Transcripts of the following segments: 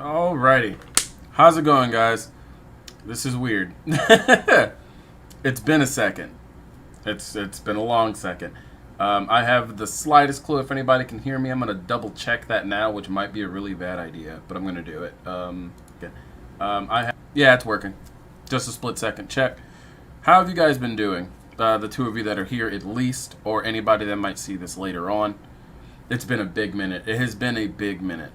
Alrighty, how's it going, guys? This is weird. It's been a second. It's been a long second. I have the slightest clue if anybody can hear me. I'm gonna double check that now, which might be a really bad idea, but I'm gonna do it. Okay. Yeah, it's working. Just a split second check. How have you guys been doing? The two of you that are here, at least, or anybody that might see this later on. It's been a big minute. It has been a big minute.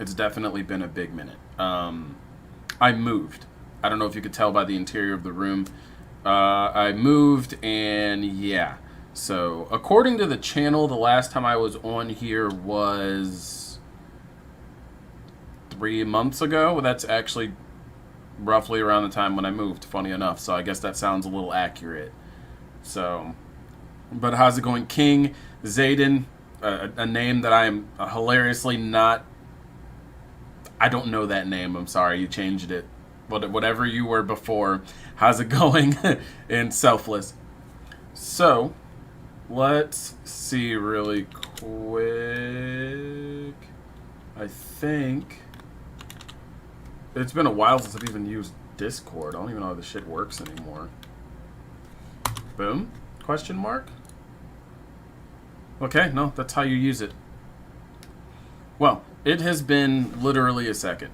It's definitely been a big minute. I moved. I don't know if you could tell by the interior of the room. I moved, and yeah. So, according to the channel, the last time I was on here was 3 months ago. Well, that's actually roughly around the time when I moved, funny enough. So, I guess that sounds a little accurate. So, but how's it going? King, Zayden, a name that I am hilariously not... I don't know that name. I'm sorry. You changed it. But whatever you were before, how's it going? And Selfless. So, let's see really quick. I think it's been a while since I've even used Discord. I don't even know how this shit works anymore. Boom? Question mark? Okay, no, that's how you use it. Well, it has been literally a second.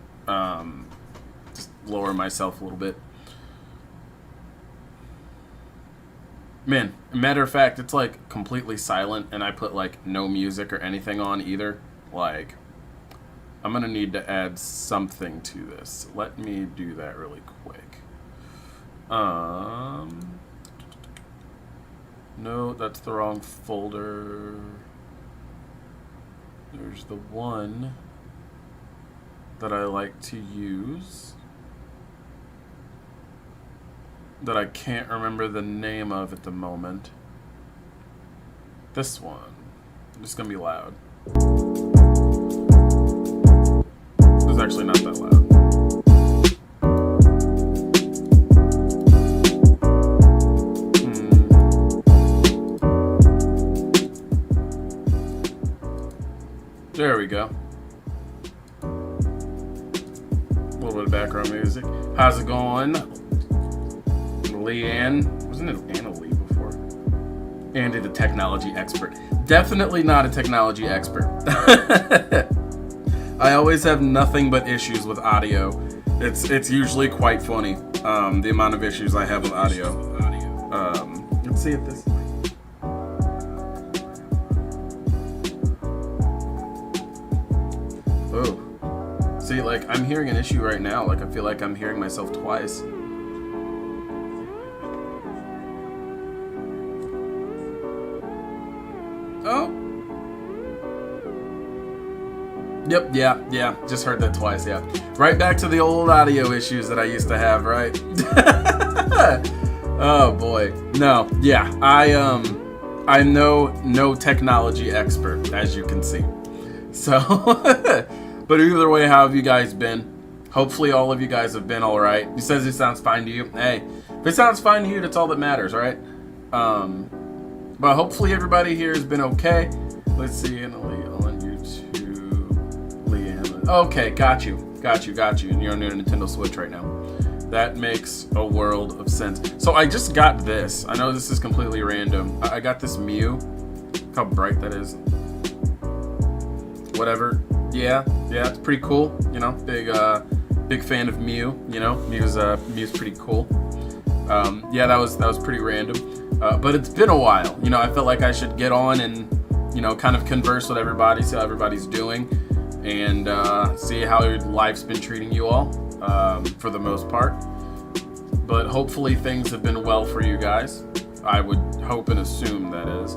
Just lower myself a little bit. Man, matter of fact, it's like completely silent, and I put like no music or anything on either. Like, I'm gonna need to add something to this. Let me do that really quick. No, that's the wrong folder. There's the one that I like to use that I can't remember the name of at the moment. This one. It's gonna be loud. It's actually not that loud. There we go. A little bit of background music. How's it going? Leanne. Wasn't it Anna Lee before? Andy, the technology expert. Definitely not a technology expert. I always have nothing but issues with audio. It's usually quite funny, the amount of issues I have with audio. Let's see if this... Oh. See, like, I'm hearing an issue right now. Like, I feel like I'm hearing myself twice. Oh. Yep, yeah. Just heard that twice, yeah. Right back to the old audio issues that I used to have, right? Oh, boy. No, yeah. I'm no technology expert, as you can see. So, but either way, how have you guys been? Hopefully all of you guys have been alright. He says it sounds fine to you. Hey, if it sounds fine to you, that's all that matters, right? But hopefully everybody here has been okay. Let's see, on YouTube, Leanne. Okay, got you. And you're on your Nintendo Switch right now. That makes a world of sense. So I just got this. I know this is completely random. I got this Mew. Look how bright that is. Whatever. Yeah, it's pretty cool. You know, big fan of Mew. You know, Mew's pretty cool. Yeah, that was pretty random. But it's been a while. You know, I felt like I should get on and, you know, kind of converse with everybody, see how everybody's doing, and see how your life's been treating you all, for the most part. But hopefully things have been well for you guys. I would hope and assume that is.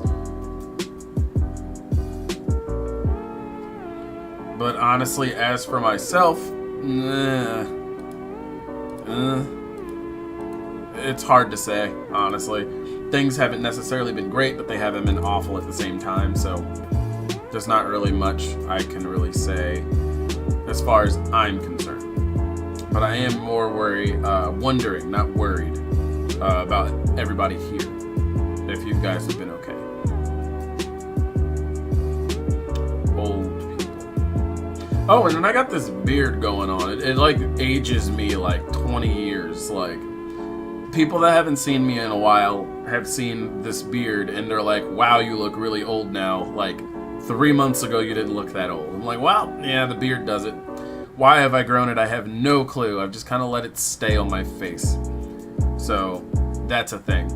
But honestly, as for myself, it's hard to say, honestly. Things haven't necessarily been great, but they haven't been awful at the same time, so there's not really much I can really say as far as I'm concerned. But I am more wondering, not worried, about everybody here, if you guys have been okay. Old people. Oh, and then I got this beard going on. It like ages me like 20 years. Like, people that haven't seen me in a while have seen this beard and they're like, wow, you look really old now. Like, 3 months ago you didn't look that old. I'm like, wow, yeah, the beard does it. Why have I grown it? I have no clue. I've just kind of let it stay on my face. So, that's a thing.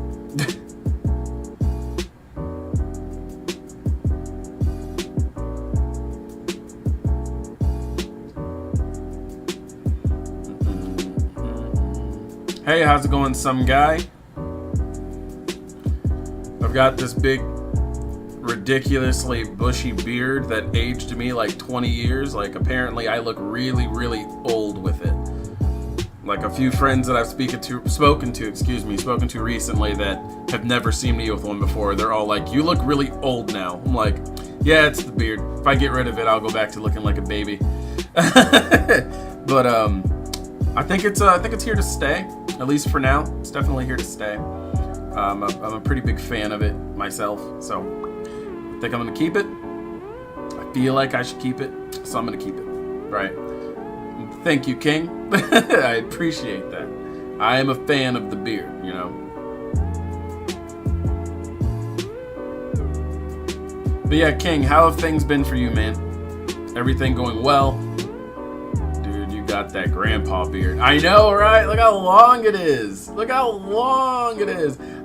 Hey, how's it going, some guy? I've got this big, ridiculously bushy beard that aged me like 20 years. Like, apparently I look really, really old with it. Like, a few friends that I've spoken to recently that have never seen me with one before, they're all like, you look really old now. I'm like, yeah, it's the beard. If I get rid of it, I'll go back to looking like a baby. But, I think it's here to stay. At least for now, it's definitely here to stay. I'm a pretty big fan of it myself, so I think I'm gonna keep it. I feel like I should keep it, so I'm gonna keep it. Right? Thank you, King. I appreciate that. I am a fan of the beard, you know. But yeah, King, how have things been for you, man? Everything going well? Got that grandpa beard. I know, right? Look how long it is.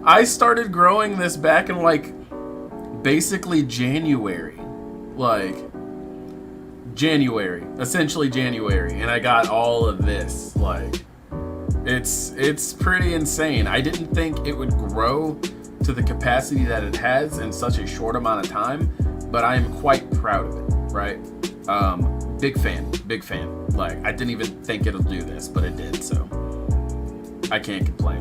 I started growing this back in like basically January. Essentially January, and I got all of this. Like, it's pretty insane. I didn't think it would grow to the capacity that it has in such a short amount of time, but I am quite proud of it, right? Big fan. Like, I didn't even think it'll do this, but it did, so I can't complain.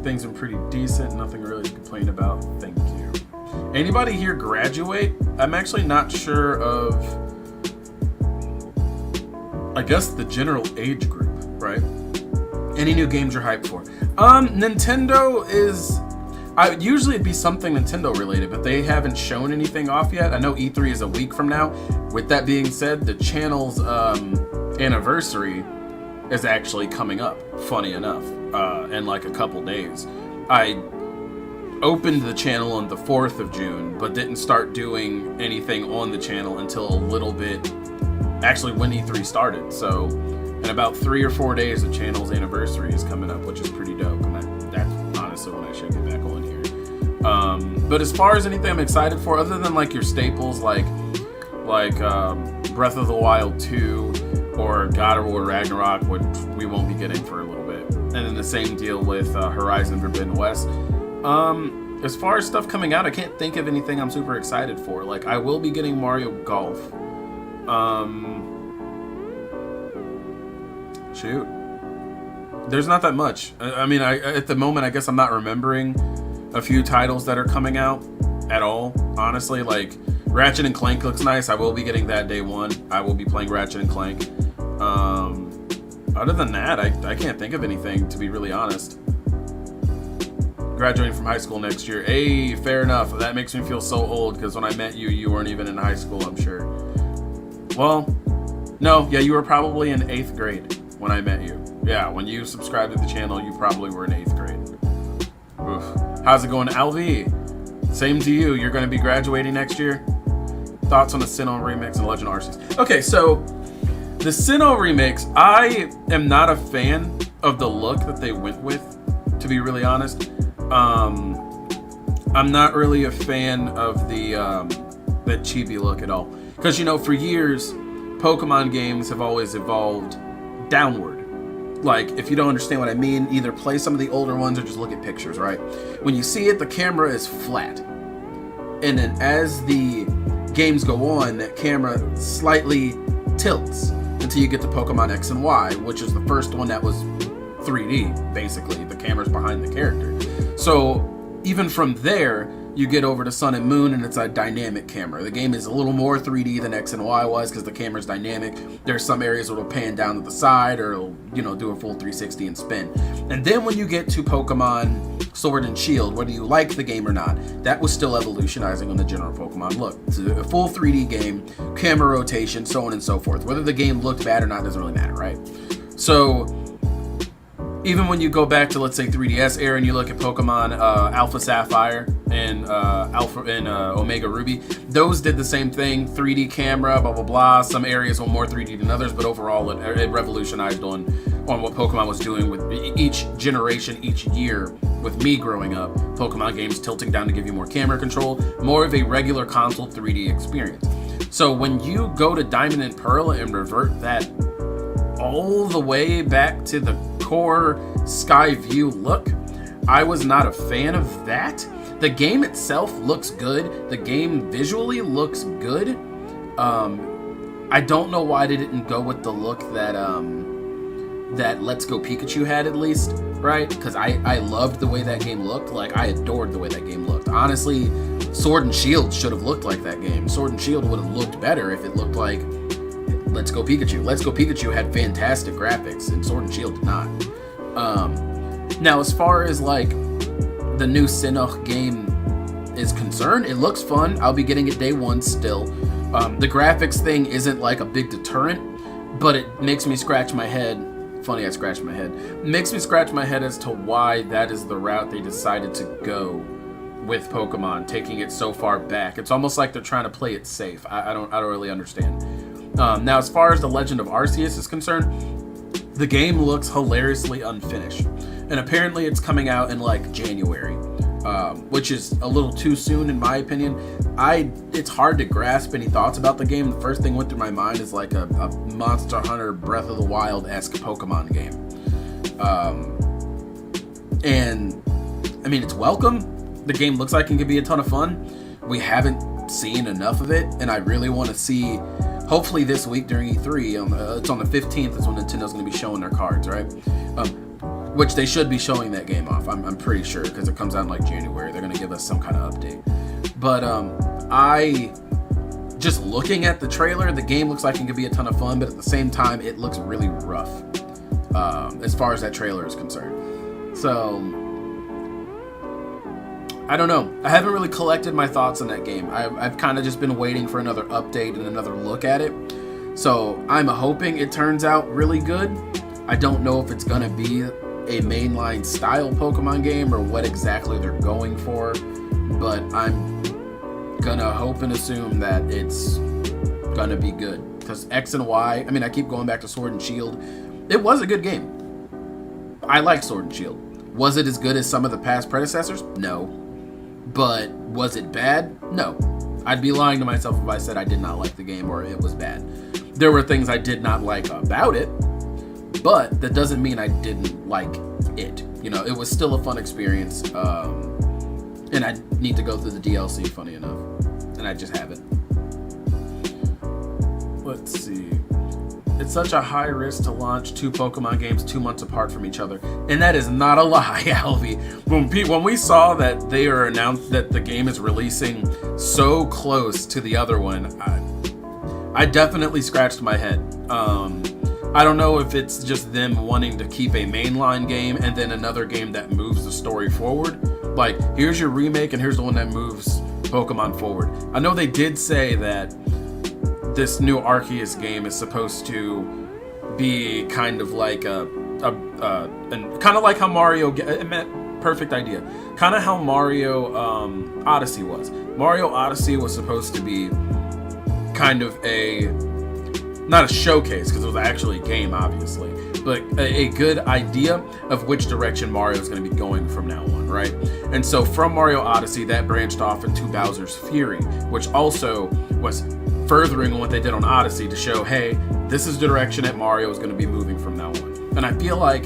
Things are pretty decent, nothing really to complain about. Thank you. Anybody here graduate? I'm actually not sure of, I guess, the general age group, right? Any new games you're hyped for? Nintendo is... usually it'd be something Nintendo related, but they haven't shown anything off yet. I know E3 is a week from now. With that being said, the channel's anniversary is actually coming up, funny enough, in like a couple days. I opened the channel on the 4th of June, but didn't start doing anything on the channel until a little bit, actually when E3 started. So in about 3 or 4 days, the channel's anniversary is coming up, which is pretty dope. And that's honestly when I should get back on here. But as far as anything I'm excited for, other than like your staples, like Breath of the Wild 2 or God of War Ragnarok, which we won't be getting for a little bit, and then the same deal with Horizon Forbidden West. As far as stuff coming out, I can't think of anything I'm super excited for. Like, I will be getting Mario Golf. Shoot. There's not that much. I mean, at the moment, I guess I'm not remembering a few titles that are coming out at all. Honestly, like, Ratchet and Clank looks nice. I will be getting that day one. I will be playing Ratchet and Clank. Other than that, I can't think of anything, to be really honest. graduating from high school next year. Hey, fair enough. That makes me feel so old because when I met you, you weren't even in high school, I'm sure. Well, no, yeah, you were probably in 8th grade when I met you. Yeah, when you subscribed to the channel, you probably were in 8th grade. Oof. How's it going, LV? Same to you. You're going to be graduating next year? Thoughts on the Sinnoh remix and Legend of Arceus? Okay, so the Sinnoh remix, I am not a fan of the look that they went with, to be really honest. I'm not really a fan of the chibi look at all. Because, you know, for years, Pokemon games have always evolved downward. Like, if you don't understand what I mean, either play some of the older ones or just look at pictures, right? When you see it, the camera is flat. And then as the games go on, that camera slightly tilts until you get to Pokemon X and Y, which is the first one that was 3D, basically. The camera's behind the character. So even from there, you get over to Sun and Moon and it's a dynamic camera. The game is a little more 3D than X and Y was because the camera's dynamic. There's some areas where it'll pan down to the side or it'll, you know, do a full 360 and spin. And then when you get to Pokemon Sword and Shield, whether you like the game or not, that was still evolutionizing on the general Pokemon look. It's a full 3D game, camera rotation, so on and so forth. Whether the game looked bad or not doesn't really matter, right? So even when you go back to, let's say, 3DS era and you look at Pokemon Alpha Sapphire and Omega Ruby, those did the same thing. 3D camera, blah, blah, blah. Some areas were more 3D than others, but overall it revolutionized on what Pokemon was doing with each generation, each year. With me growing up, Pokemon games tilting down to give you more camera control, more of a regular console 3D experience. So when you go to Diamond and Pearl and revert that all the way back to the core Sky View look, I was not a fan of that. The game itself looks good. The game visually looks good. I don't know why they didn't go with the look that that Let's Go Pikachu had, at least, right? Because I loved the way that game looked. Like, I adored the way that game looked. Honestly, Sword and Shield should have looked like that game. Sword and Shield would have looked better if it looked like Let's Go Pikachu. Let's Go Pikachu had fantastic graphics, and Sword and Shield did not. Now, as far as, like, the new Sinnoh game is concerned, it looks fun. I'll be getting it day one still. The graphics thing isn't, like, a big deterrent, but it makes me scratch my head. Funny, I scratched my head. It makes me scratch my head as to why that is the route they decided to go with Pokemon, taking it so far back. It's almost like they're trying to play it safe. I don't really understand. Now, as far as the Legend of Arceus is concerned, the game looks hilariously unfinished, and apparently it's coming out in like January, which is a little too soon in my opinion. It's hard to grasp any thoughts about the game. The first thing went through my mind is like a Monster Hunter Breath of the Wild-esque Pokemon game, and I mean, it's welcome. The game looks like it could be a ton of fun. We haven't seen enough of it, and I really want to see. Hopefully this week during E3, it's on the 15th is when Nintendo's going to be showing their cards, right? Which they should be showing that game off, I'm pretty sure, because it comes out in like January. They're going to give us some kind of update. But just looking at the trailer, the game looks like it could be a ton of fun, but at the same time, it looks really rough as far as that trailer is concerned. So I don't know. I haven't really collected my thoughts on that game. I've kind of just been waiting for another update and another look at it. So I'm hoping it turns out really good. I don't know if it's going to be a mainline style Pokemon game or what exactly they're going for. But I'm going to hope and assume that it's going to be good. Because X and Y, I mean, I keep going back to Sword and Shield. It was a good game. I like Sword and Shield. Was it as good as some of the past predecessors? No. But was it bad? No. I'd be lying to myself if I said I did not like the game or it was bad. There were things I did not like about it, but that doesn't mean I didn't like it. You know, it was still a fun experience, and I need to go through the DLC, funny enough, and I just haven't. Let's see. It's such a high risk to launch two Pokemon games 2 months apart from each other. And that is not a lie, Alvy. When we saw that they are announced that the game is releasing so close to the other one, I definitely scratched my head. I don't know if it's just them wanting to keep a mainline game and then another game that moves the story forward, Like, here's your remake, and here's the one that moves Pokemon forward. I know they did say that this new Arceus game is supposed to be kind of like and kind of like how Mario. Perfect idea. Kind of how Mario Odyssey was. Mario Odyssey was supposed to be kind of not a showcase, because it was actually a game, obviously, but a good idea of which direction Mario is going to be going from now on, right? And so from Mario Odyssey, that branched off into Bowser's Fury, which also was furthering what they did on Odyssey to show, hey, this is the direction that Mario is going to be moving from now on. And I feel like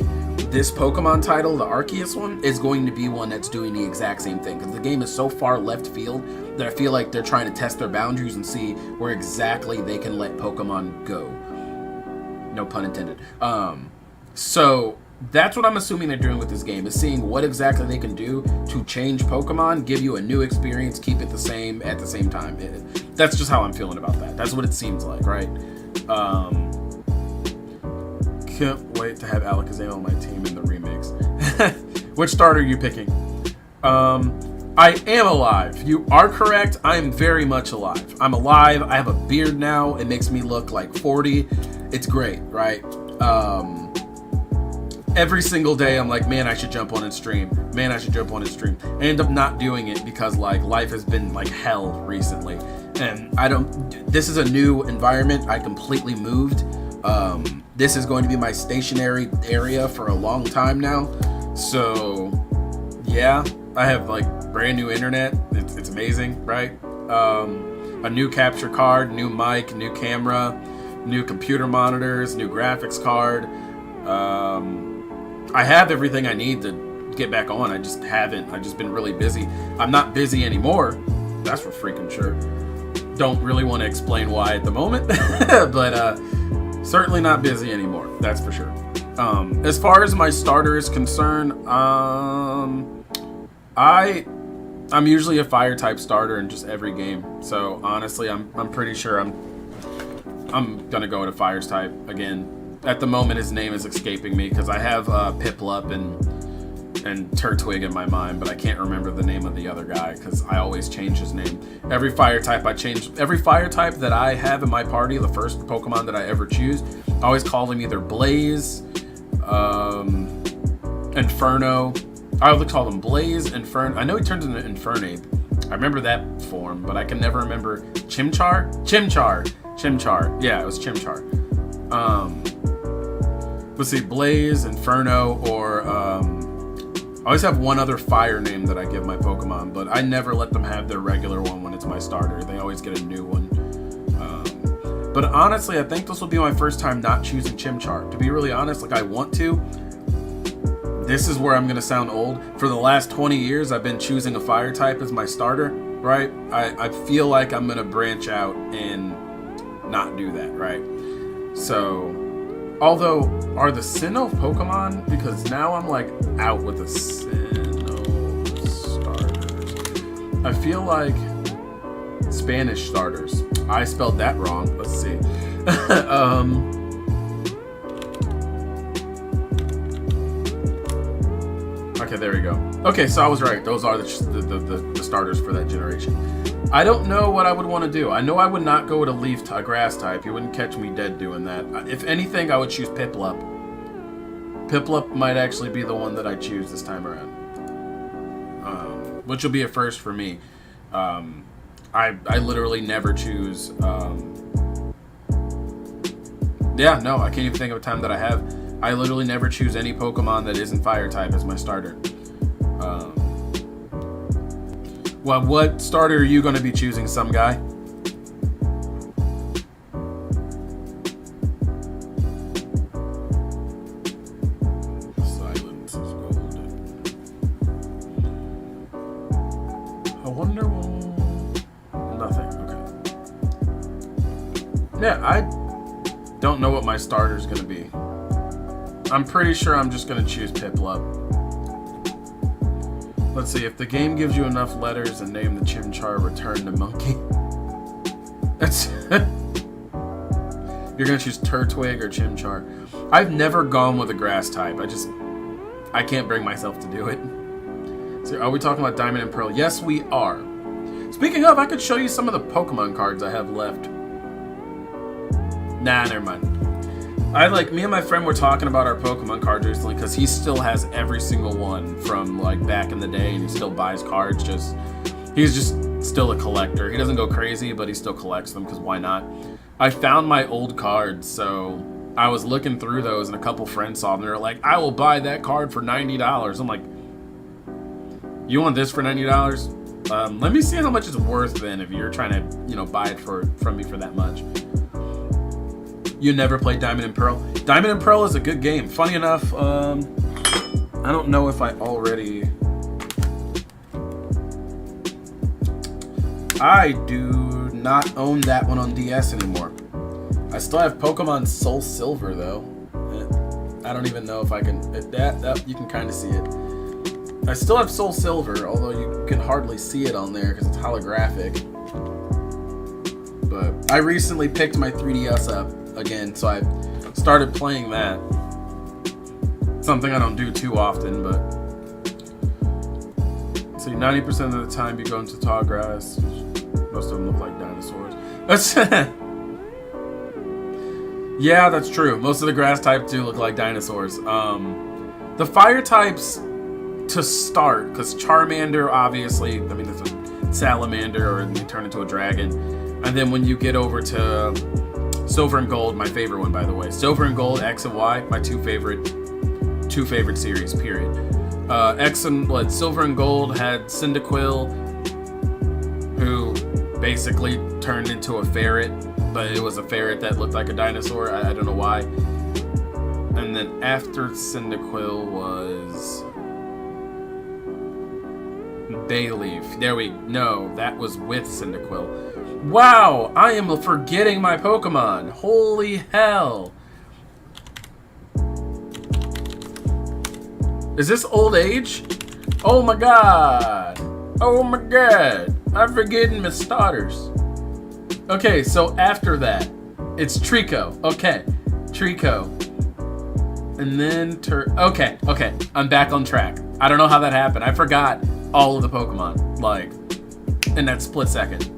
this Pokemon title, the Arceus one, is going to be one that's doing the exact same thing, because the game is so far left field that I feel like they're trying to test their boundaries and see where exactly they can let Pokemon go. No pun intended. So that's what I'm assuming they're doing with this game, is seeing what exactly they can do to change Pokemon, give you a new experience, keep it the same at the same time. That's just how I'm feeling about that. That's what it seems like, right? Can't wait to have Alakazam on my team in the remakes. Which starter are you picking? I am alive. You are correct. I am very much alive. I'm alive. I have a beard now. It makes me look like 40. It's great, right? Every single day I'm like, man, I should jump on and stream. Man, I should jump on and stream. I end up not doing it because like life has been like hell recently. And this is a new environment. I completely moved. This is going to be my stationary area for a long time now. So yeah, I have like brand new internet. It's amazing, right? A new capture card, new mic, new camera, new computer monitors, new graphics card. I have everything I need to get back on. I just haven't. I've just been really busy. I'm not busy anymore. That's for freaking sure. Don't really want to explain why at the moment, but certainly not busy anymore. That's for sure. As far as my starter is concerned, I'm usually a fire type starter in just every game. So honestly, I'm pretty sure I'm gonna go with a fire type again. At the moment, his name is escaping me because I have Piplup and Turtwig in my mind, but I can't remember the name of the other guy because I always change his name. Every fire type that I have in my party, the first Pokemon that I ever choose, I always call him either Blaze, Inferno. I always call him Blaze, Inferno. I know he turns into Infernape. I remember that form, but I can never remember Chimchar. Yeah, it was Chimchar. Let's see, Blaze, Inferno, or I always have one other fire name that I give my Pokemon, but I never let them have their regular one when it's my starter. They always get a new one. But honestly, I think this will be my first time not choosing Chimchar. To be really honest, like I want to. This is where I'm going to sound old. For the last 20 years, I've been choosing a fire type as my starter, right? I feel like I'm going to branch out and not do that, right? So, although, are the Sinnoh Pokemon? Because now I'm like out with the Sinnoh starters. I feel like Spanish starters. I spelled that wrong. Let's see. Okay, there we go. Okay, so I was right. Those are the starters for that generation. I don't know what I would want to do. I know I would not go with a grass type. You wouldn't catch me dead doing that. If anything, I would choose Piplup. Piplup might actually be the one that I choose this time around. Which will be a first for me. I literally never choose... Yeah, no, I can't even think of a time that I have. I literally never choose any Pokemon that isn't fire type as my starter. Well, what starter are you going to be choosing, some guy? Silence is golden. I wonder... Nothing, okay. Yeah, I don't know what my starter is going to be. I'm pretty sure I'm just going to choose Piplup. Let's see, if the game gives you enough letters and name the Chimchar, return the monkey. That's... You're going to choose Turtwig or Chimchar. I've never gone with a grass type. I can't bring myself to do it. So So are we talking about Diamond and Pearl? Yes, we are. Speaking of, I could show you some of the Pokemon cards I have left. Nah, never mind. Me and my friend were talking about our Pokemon cards recently because he still has every single one from like back in the day, and he still buys cards. He's just still a collector. He doesn't go crazy, but he still collects them because why not? I found my old cards, so I was looking through those, and a couple friends saw them. They're like, "I will buy that card for $90." I'm like, "You want this for $90? Let me see how much it's worth then. If you're trying to, buy it from me for that much." You never played Diamond and Pearl? Diamond and Pearl is a good game. Funny enough, I don't know if I already... I do not own that one on DS anymore. I still have Pokemon Soul Silver, though. I don't even know if I can... That you can kind of see it. I still have Soul Silver, although you can hardly see it on there because it's holographic. But I recently picked my 3DS up again, so I started playing that. Something I don't do too often, but see, 90% of the time you go into tall grass, most of them look like dinosaurs. Yeah, that's true. Most of the grass types do look like dinosaurs. The fire types to start, because Charmander, obviously, it's a salamander, or they turn into a dragon. And then when you get over to Silver and Gold, my favorite one, by the way. Silver and Gold, X and Y, my two favorite series, period. Silver and Gold had Cyndaquil, who basically turned into a ferret, but it was a ferret that looked like a dinosaur. I don't know why. And then after Cyndaquil was Bayleaf. No, that was with Cyndaquil. Wow, I am forgetting my Pokemon. Holy hell. Is this old age? Oh my god. Oh my god. I'm forgetting my starters. Okay, so after that, it's Trico. Okay, Trico. And then Okay, I'm back on track. I don't know how that happened. I forgot all of the Pokemon, in that split second.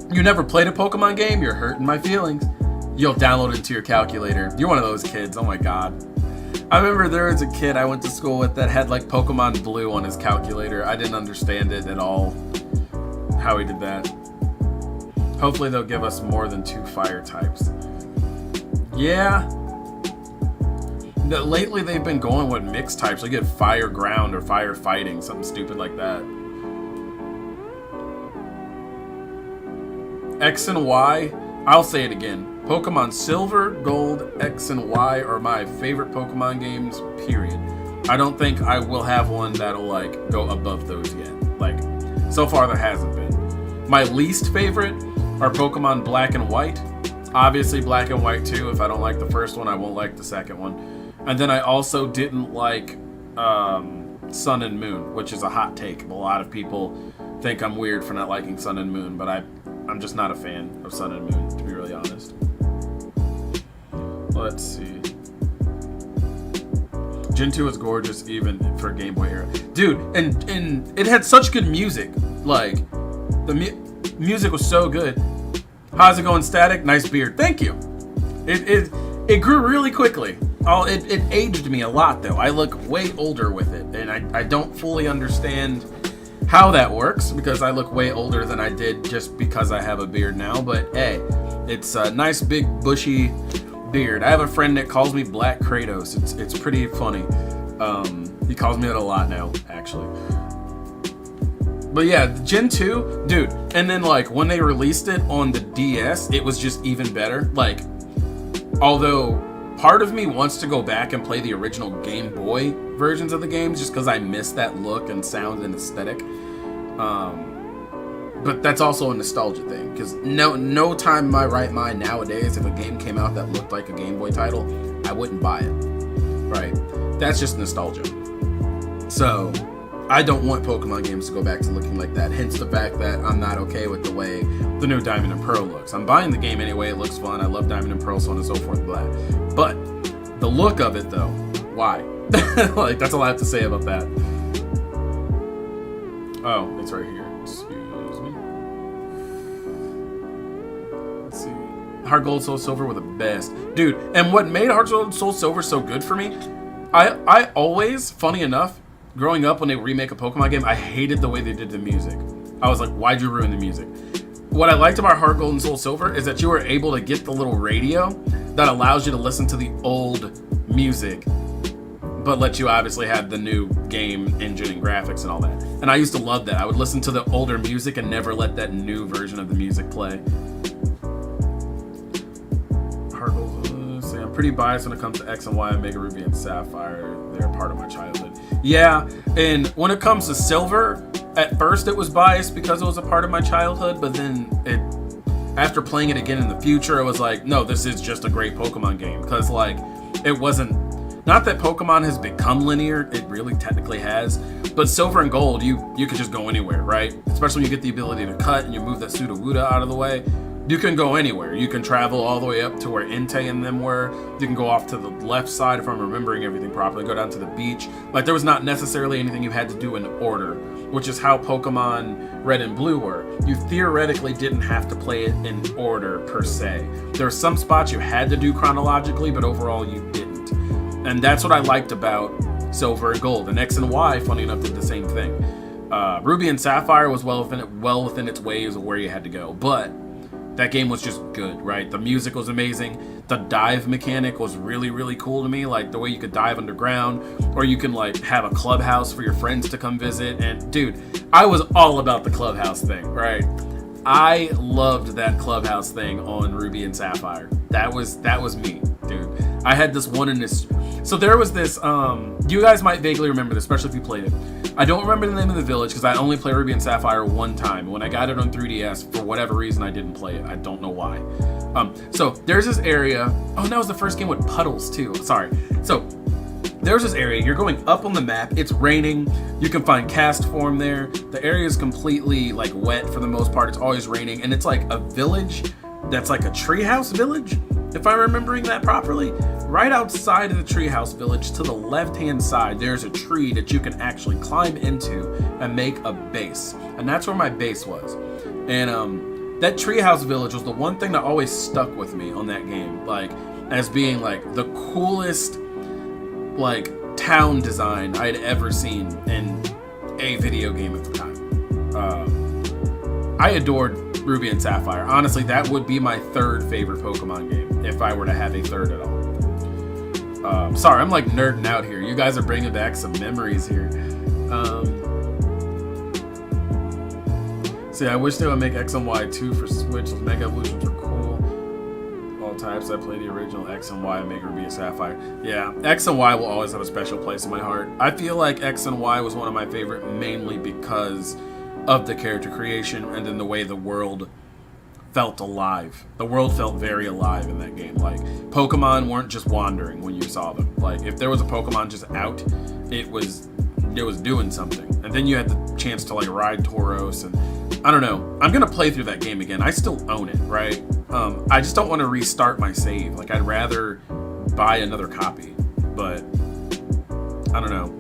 You never played a Pokemon game? You're hurting my feelings. You'll download it into your calculator. You're one of those kids. Oh my god. I remember there was a kid I went to school with that had Pokemon Blue on his calculator. I didn't understand it at all, how he did that. Hopefully they'll give us more than 2 fire types. Yeah. Lately they've been going with mixed types. They get fire ground or fire fighting, something stupid like that. X and Y, I'll say it again. Pokemon Silver, Gold, X and Y are my favorite Pokemon games, period. I don't think I will have one that'll go above those yet. So far there hasn't been. My least favorite are Pokemon Black and White. Obviously Black and White too. If I don't like the first one, I won't like the second one. And then I also didn't like Sun and Moon, which is a hot take. A lot of people think I'm weird for not liking Sun and Moon, but I'm just not a fan of Sun and Moon, to be really honest. Let's see. Gen 2 is gorgeous even for Game Boy era. Dude, and it had such good music. The music was so good. How's it going, Static? Nice beard. Thank you. It grew really quickly. It aged me a lot, though. I look way older with it, and I don't fully understand how that works, because I look way older than I did just because I have a beard now. But hey, it's a nice big bushy beard. I have a friend that calls me Black Kratos. It's pretty funny. He calls me that a lot now, actually. But yeah, Gen 2, dude. And then when they released it on the DS, it was just even better. Although part of me wants to go back and play the original Game Boy versions of the games just because I miss that look and sound and aesthetic. But that's also a nostalgia thing, because no time in my right mind nowadays, if a game came out that looked like a Game Boy title, I wouldn't buy it. Right? That's just nostalgia. So I don't want Pokemon games to go back to looking like that, hence the fact that I'm not okay with the way the new Diamond and Pearl looks. I'm buying the game anyway, it looks fun, I love Diamond and Pearl, so on and so forth, blah. But the look of it, though, why? Like, that's all I have to say about that. Oh, it's right here. Excuse me. Let's see. Heart Gold, Soul Silver were the best. Dude, and what made Heart Gold, Soul Silver so good for me, I always, funny enough, growing up when they remake a Pokemon game, I hated the way they did the music. I was like, why'd you ruin the music? What I liked about Heart Gold and Soul Silver is that you were able to get the little radio that allows you to listen to the old music, but let you obviously have the new game engine and graphics and all that. And I used to love that. I would listen to the older music and never let that new version of the music play. Heart Gold, see, I'm pretty biased when it comes to X and Y, Omega Ruby and Sapphire. They're part of my childhood. Yeah, and when it comes to Silver, at first it was biased because it was a part of my childhood, but then after playing it again in the future, it was like, no, this is just a great Pokemon game. Because, like, it wasn't, not that Pokemon has become linear, it really technically has, but Silver and Gold, you could just go anywhere, right? Especially when you get the ability to cut and you move that Sudowoodo out of the way. You can go anywhere. You can travel all the way up to where Entei and them were. You can go off to the left side, if I'm remembering everything properly, go down to the beach. Like, there was not necessarily anything you had to do in order, which is how Pokemon Red and Blue were. You theoretically didn't have to play it in order, per se. There were some spots you had to do chronologically, but overall you didn't. And that's what I liked about Silver and Gold. And X and Y, funny enough, did the same thing. Ruby and Sapphire was well within its ways of where you had to go, but that game was just good, right? The music was amazing. The dive mechanic was really, really cool to me. Like, the way you could dive underground, or you can, like, have a clubhouse for your friends to come visit. And, dude, I was all about the clubhouse thing, right? I loved that clubhouse thing on Ruby and Sapphire. That was me, dude. I had this one in this. So there was this, you guys might vaguely remember this, especially if you played it. I don't remember the name of the village because I only played Ruby and Sapphire one time. When I got it on 3DS, for whatever reason, I didn't play it. I don't know why. So there's this area. Oh, that was the first game with puddles too. Sorry. So there's this area. You're going up on the map. It's raining. You can find cast form there. The area is completely like wet for the most part. It's always raining, and it's like a village that's like a treehouse village, if I'm remembering that properly. Right outside of the treehouse village, to the left-hand side, there's a tree that you can actually climb into and make a base. And that's where my base was. And that treehouse village was the one thing that always stuck with me on that game, like, as being like the coolest, like, town design I'd ever seen in a video game at the time. I adored Ruby and Sapphire. Honestly, that would be my third favorite Pokemon game if I were to have a third at all. Sorry, I'm like nerding out here. You guys are bringing back some memories here. See, I wish they would make X and Y 2 for Switch. Those Mega Evolutions are cool. All types. I played the original X and Y, Mega Ruby and Sapphire. Yeah, X and Y will always have a special place in my heart. I feel like X and Y was one of my favorite mainly because of the character creation and then the way the world felt alive. The world felt very alive in that game. Like, Pokemon weren't just wandering when you saw them. Like, if there was a Pokemon just out, it was doing something. And then you had the chance to, like, ride Tauros, and I don't know. I'm gonna play through that game again. I still own it, right? I just don't want to restart my save. Like, I'd rather buy another copy. But I don't know.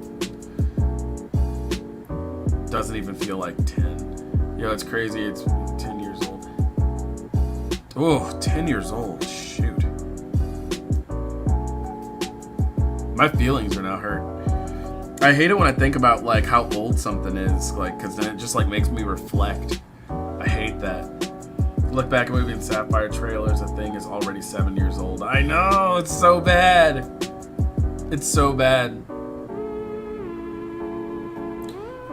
Doesn't even feel like 10. Yo, it's crazy. It's 10 years old. Oh, 10 years old. Shoot. My feelings are now hurt. I hate it when I think about, like, how old something is, like, because then it just, like, makes me reflect. I hate that. Look back at Ruby and Sapphire trailers. The thing is already 7 years old. I know. It's so bad. It's so bad.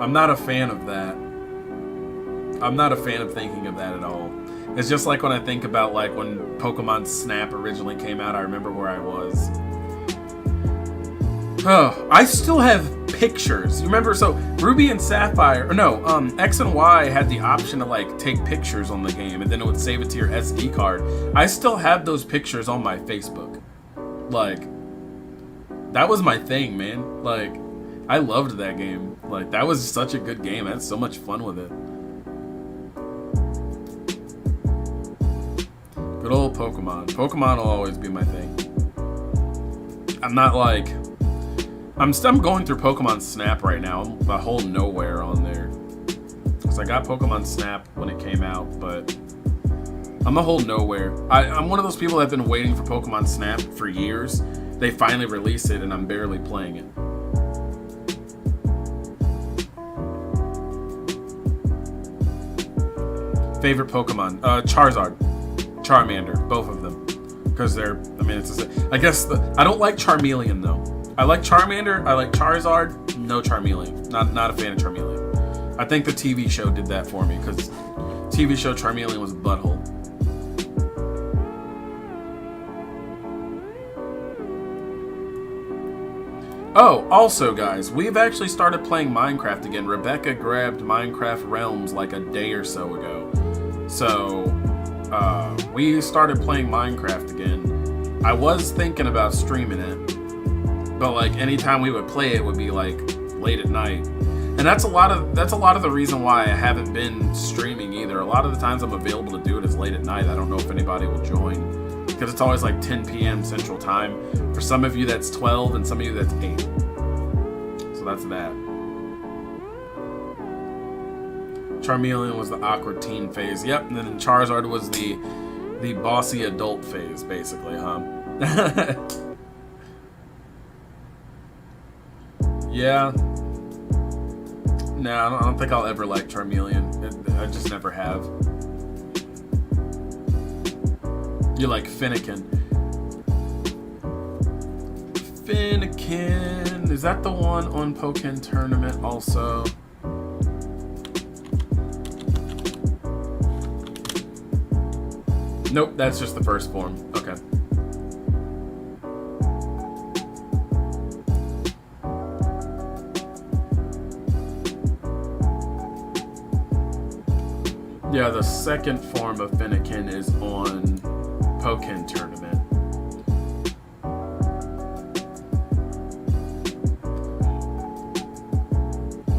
I'm not a fan of that. I'm not a fan of thinking of that at all. It's just like when I think about, like, when Pokemon Snap originally came out, I remember where I was. Oh, I still have pictures. You remember, so Ruby and Sapphire, or no, X and Y had the option to, like, take pictures on the game, and then it would save it to your SD card. I still have those pictures on my Facebook. Like, that was my thing, man. Like, I loved that game. Like, that was such a good game. I had so much fun with it. Good old Pokemon. Pokemon will always be my thing. I'm not like, I'm going through Pokemon Snap right now. I'm a whole nowhere on there. Because I got Pokemon Snap when it came out, but I'm a whole nowhere. I'm one of those people that have been waiting for Pokemon Snap for years. They finally released it, and I'm barely playing it. Favorite Pokemon? Charizard, Charmander, both of them. Because they're, I mean, I guess, I don't like Charmeleon, though. I like Charmander, I like Charizard, no Charmeleon. Not a fan of Charmeleon. I think the TV show did that for me, because TV show Charmeleon was a butthole. Oh, also guys, we've actually started playing Minecraft again. Rebecca grabbed Minecraft Realms like a day or so ago. So, we started playing Minecraft again. I was thinking about streaming it, but like anytime we would play it would be like late at night. And that's a lot of the reason why I haven't been streaming either. A lot of the times I'm available to do it is late at night. I don't know if anybody will join. Because it's always like 10 p.m. Central Time. For some of you that's 12 and some of you that's 8. So that's that. Charmeleon was the awkward teen phase. Yep, and then Charizard was the bossy adult phase, basically, huh? Yeah. No, I don't think I'll ever like Charmeleon. I just never have. You like Finnegan. Finnegan. Is that the one on Pokken Tournament also? Nope, that's just the first form. Okay. Yeah, the second form of Finnegan is on Pokken Tournament.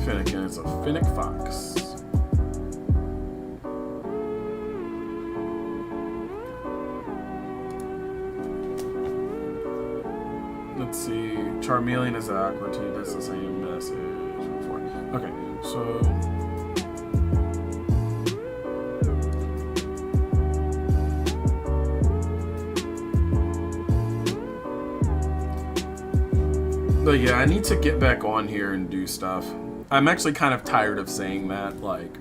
Finnegan is a Finnick Fox. Let's see. Charmeleon is an Aqua Teen. That's the same message before. Okay, so. But yeah, I need to get back on here and do stuff. I'm actually kind of tired of saying that, like,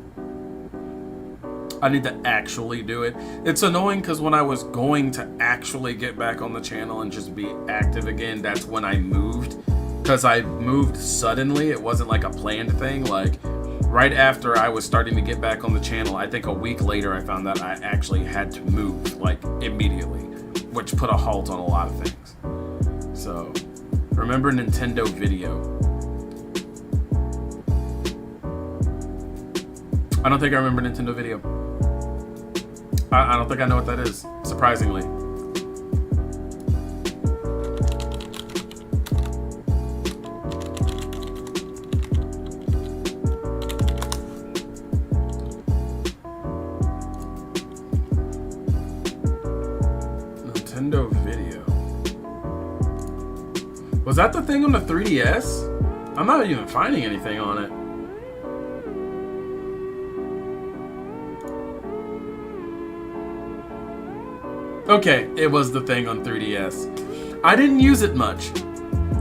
I need to actually do it. It's annoying because when I was going to actually get back on the channel and just be active again, that's when I moved. Because I moved suddenly, it wasn't like a planned thing. Like, right after I was starting to get back on the channel, I think a week later I found that I actually had to move, like, immediately. Which put a halt on a lot of things. So... remember Nintendo Video. I don't think I remember Nintendo Video. I don't think I know what that is, surprisingly. Nintendo Video. Was that the thing on the 3DS? I'm not even finding anything on it. Okay, it was the thing on 3DS. I didn't use it much,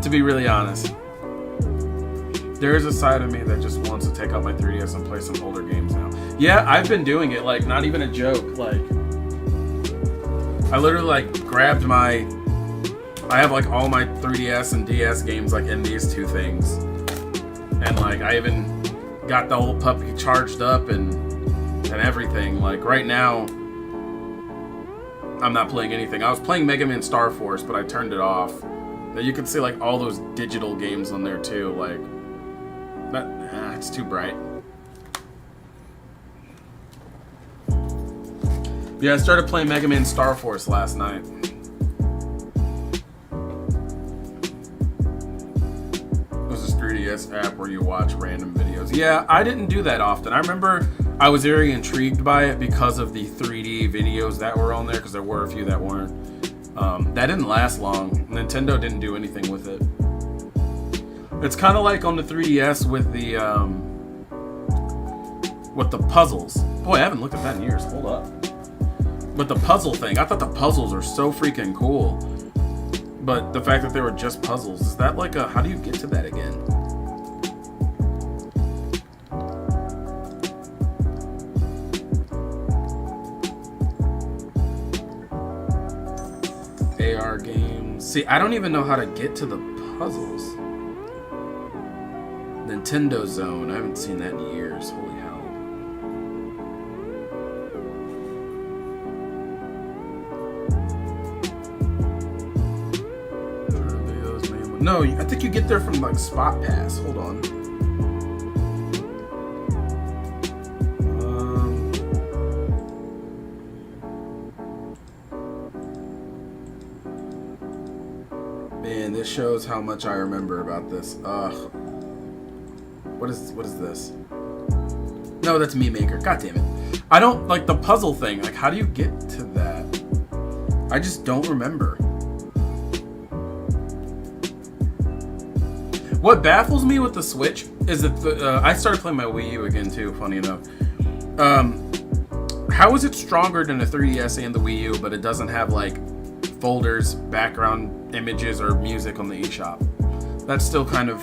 to be really honest. There is a side of me that just wants to take out my 3DS and play some older games now. Yeah, I've been doing it, like, not even a joke. Like, I literally, like, grabbed my... I have like all my 3DS and DS games like in these two things. And like I even got the old puppy charged up and everything. Like right now I'm not playing anything. I was playing Mega Man Star Force, but I turned it off. But you can see like all those digital games on there too. Like that, it's too bright. Yeah, I started playing Mega Man Star Force last night. App where you watch random videos. Yeah, I didn't do that often. I remember I was very intrigued by it because of the 3D videos that were on there, because there were a few that weren't. That didn't last long. Nintendo didn't do anything with it. It's kind of like on the 3DS with the puzzles. Boy, I haven't looked at that in years. Hold up. But the puzzle thing, I thought the puzzles are so freaking cool. But the fact that they were just puzzles, is that like a, how do you get to that again? AR games. See, I don't even know how to get to the puzzles. Nintendo Zone. I haven't seen that in years. Holy hell. No, I think you get there from like Spot Pass. Hold on. Man, this shows how much I remember about this. What is this? No, that's Me Maker. God damn it. I don't like the puzzle thing. Like, how do you get to that? I just don't remember. What baffles me with the Switch is that I started playing my Wii U again too, funny enough. How is it stronger than the 3DS and the Wii U, but it doesn't have like folders, background images, or music on the eShop? That still kind of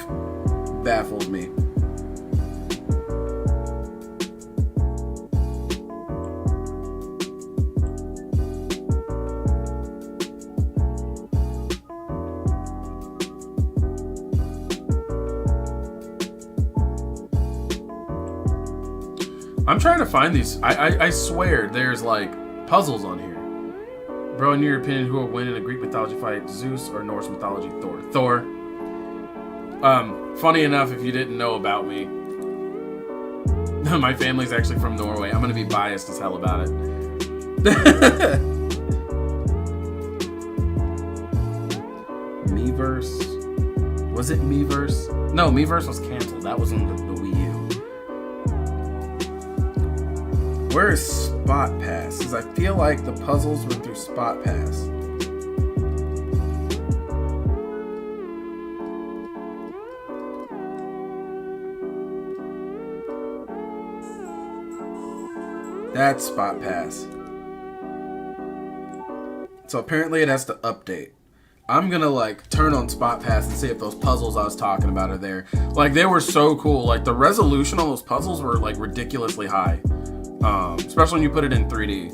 baffles me. I'm trying to find these. I swear there's like puzzles on here. Bro, in your opinion, who will win in a Greek mythology fight, Zeus or Norse mythology, Thor? Thor. Funny enough, if you didn't know about me, my family's actually from Norway. I'm gonna be biased as hell about it. Miiverse. Was it Miiverse? No, Miiverse was canceled. That was on the Wii U. Where is Spot Pass? Because I feel like the puzzles were through Spot Pass. That's Spot Pass. So apparently it has to update. I'm gonna like turn on Spot Pass and see if those puzzles I was talking about are there. Like, they were so cool. Like, the resolution on those puzzles were like ridiculously high. Especially when you put it in 3D.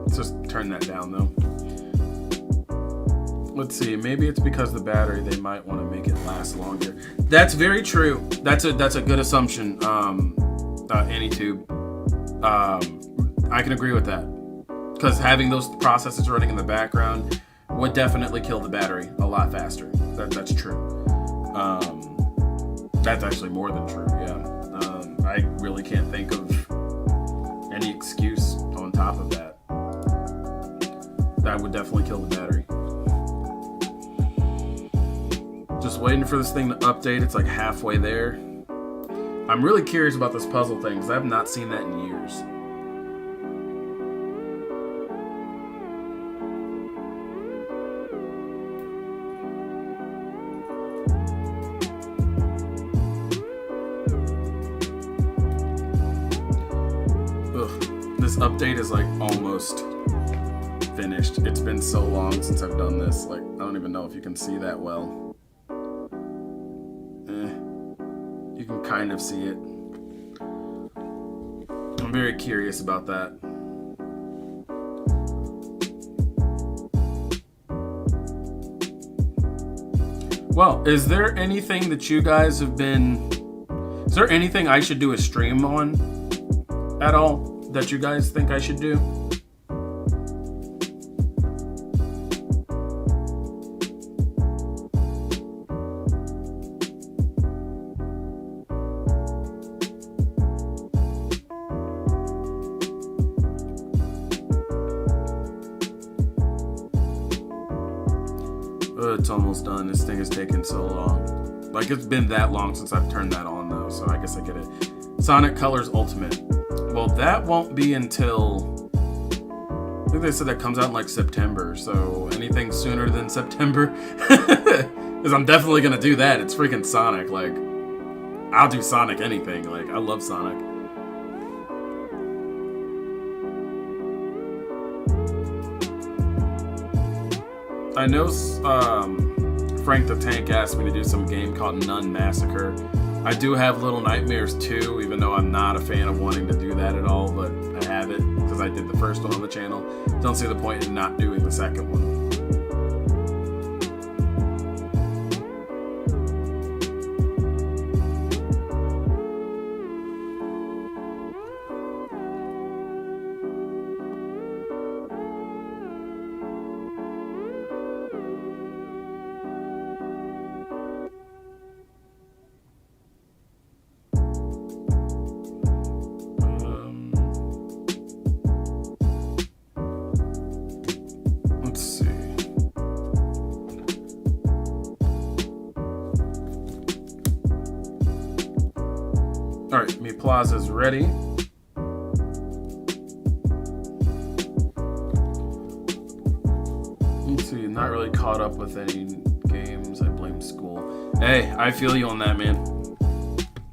Let's just turn that down though. Let's see, maybe it's because of the battery, they might want to make it last longer. That's very true. That's a good assumption, AnyTube. I can agree with that. Because having those processes running in the background would definitely kill the battery a lot faster. That's true. That's actually more than true, yeah. I really can't think of any excuse on top of that. That would definitely kill the battery. Just waiting for this thing to update. It's like halfway there. I'm really curious about this puzzle thing because I have not seen that in years. This update is like almost finished. It's been so long since I've done this. Like, I don't even know if you can see that well. You can kind of see it. I'm very curious about that. Well, is there anything that you guys have been... Is there anything I should do a stream on at all that you guys think I should do? It's almost done. This thing has taken so long. Like, it's been that long since I've turned that on though, so I guess I get it. Sonic Colors Ultimate. Well, that won't be until... I think they said that comes out in like September, so anything sooner than September Because I'm definitely gonna do that. It's freaking Sonic. Like, I'll do Sonic anything. Like, I love Sonic. I know Frank the Tank asked me to do some game called Nun Massacre. I do have Little Nightmares 2, even though I'm not a fan of wanting to do that at all, but I have it because I did the first one on the channel. Don't see the point in not doing the second one. Alright, Mi Plaza's ready. Let's see, not really caught up with any games. I blame school. Hey, I feel you on that, man.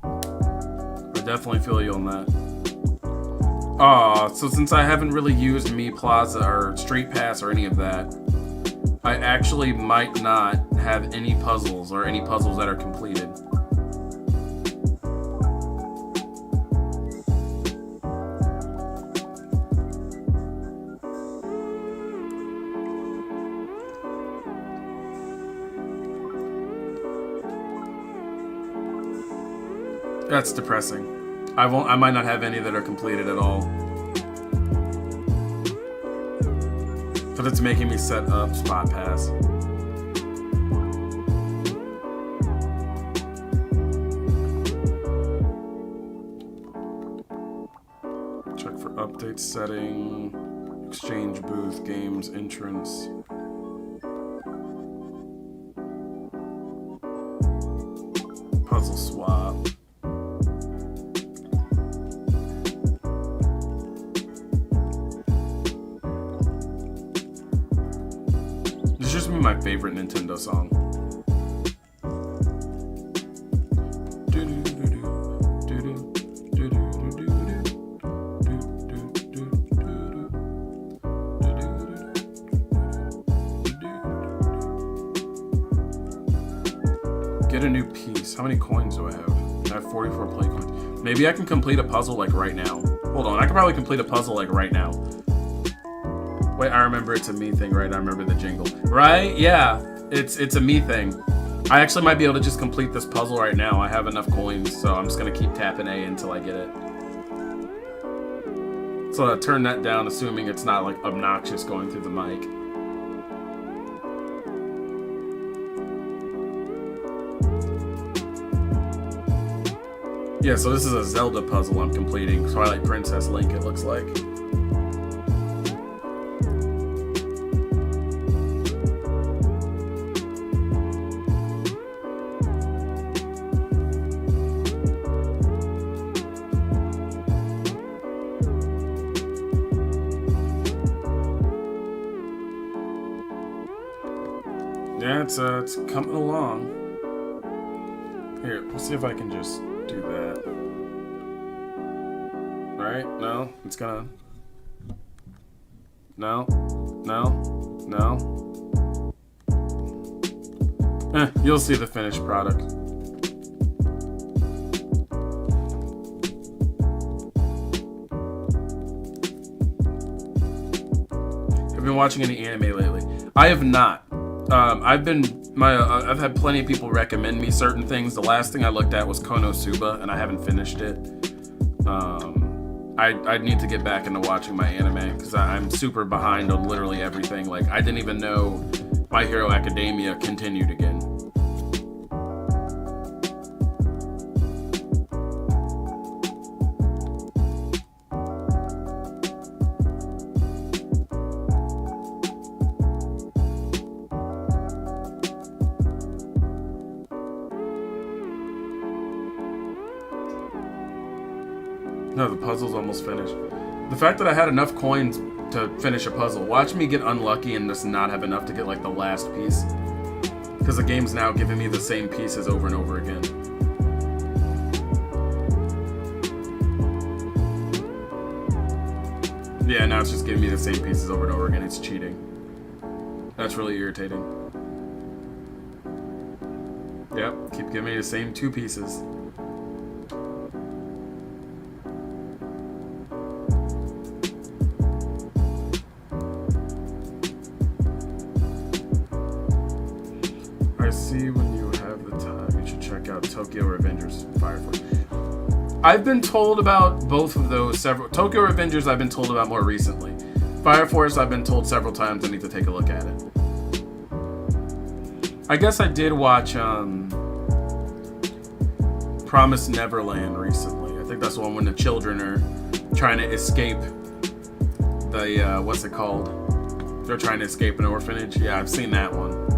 I definitely feel you on that. Aw, so since I haven't really used Mi Plaza or Street Pass or any of that, I actually might not have any puzzles or any puzzles that are completed. That's depressing. I might not have any that are completed at all. But it's making me set up Spot Pass. Check for update setting, exchange booth, games, entrance. Puzzle swap. This is just my favorite Nintendo song. Get a new piece. How many coins do I have? I have 44 play coins. Maybe I can complete a puzzle like right now. Hold on, I can probably complete a puzzle like right now. Wait, I remember it's a me thing, right? I remember the jingle. Right? Yeah, it's a me thing. I actually might be able to just complete this puzzle right now. I have enough coins, so I'm just gonna keep tapping A until I get it. So I'll turn that down, assuming it's not like obnoxious going through the mic. Yeah, so this is a Zelda puzzle I'm completing. Twilight Princess Link, it looks like. Yeah, it's coming along. Here, we'll see if I can just do that. Right? No? It's gonna... No? No? No? You'll see the finished product. Have you been watching any anime lately? I have not. I've had plenty of people recommend me certain things. The last thing I looked at was Konosuba, and I haven't finished it. I need to get back into watching my anime because I'm super behind on literally everything. Like, I didn't even know My Hero Academia continued again. No, the puzzle's almost finished. The fact that I had enough coins to finish a puzzle. Watch me get unlucky and just not have enough to get like the last piece. Because the game's now giving me the same pieces over and over again. Yeah, now it's just giving me the same pieces over and over again. It's cheating. That's really irritating. Yep, keep giving me the same 2 pieces. I see when you have the time, you should check out Tokyo Revengers Fire Force. I've been told about both of those several. Tokyo Revengers I've been told about more recently. Fire Force I've been told several times I need to take a look at it. I guess I did watch Promised Neverland recently. I think that's the one when the children are trying to escape the, what's it called? They're trying to escape an orphanage. Yeah, I've seen that one.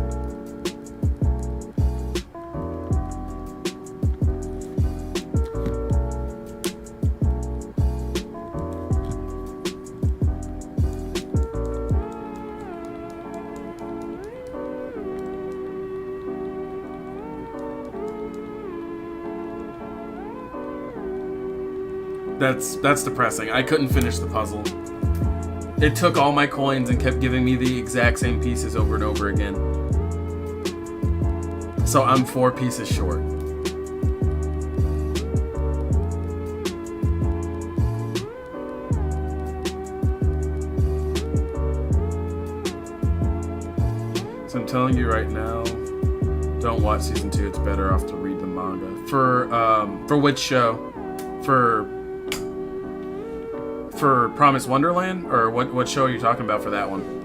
That's depressing. I couldn't finish the puzzle. It took all my coins and kept giving me the exact same pieces over and over again. So I'm 4 pieces short. So I'm telling you right now, don't watch season 2. It's better off to read the manga. For which show? For Promised Wonderland? Or what show are you talking about for that one?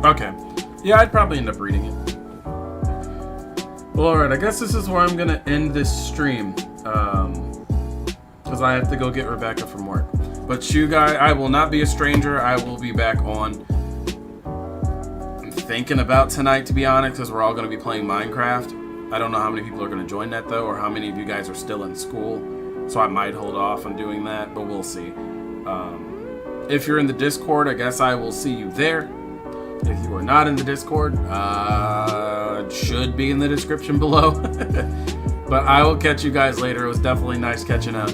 Okay. Yeah, I'd probably end up reading it. Well, alright, I guess this is where I'm going to end this stream. Because I have to go get Rebecca from work. But Shugai, I will not be a stranger. I will be back on. I'm thinking about tonight, to be honest, because we're all going to be playing Minecraft. I don't know how many people are going to join that, though, or how many of you guys are still in school. So I might hold off on doing that, but we'll see. If you're in the Discord, I guess I will see you there. If you are not in the Discord, it should be in the description below. But I will catch you guys later. It was definitely nice catching up.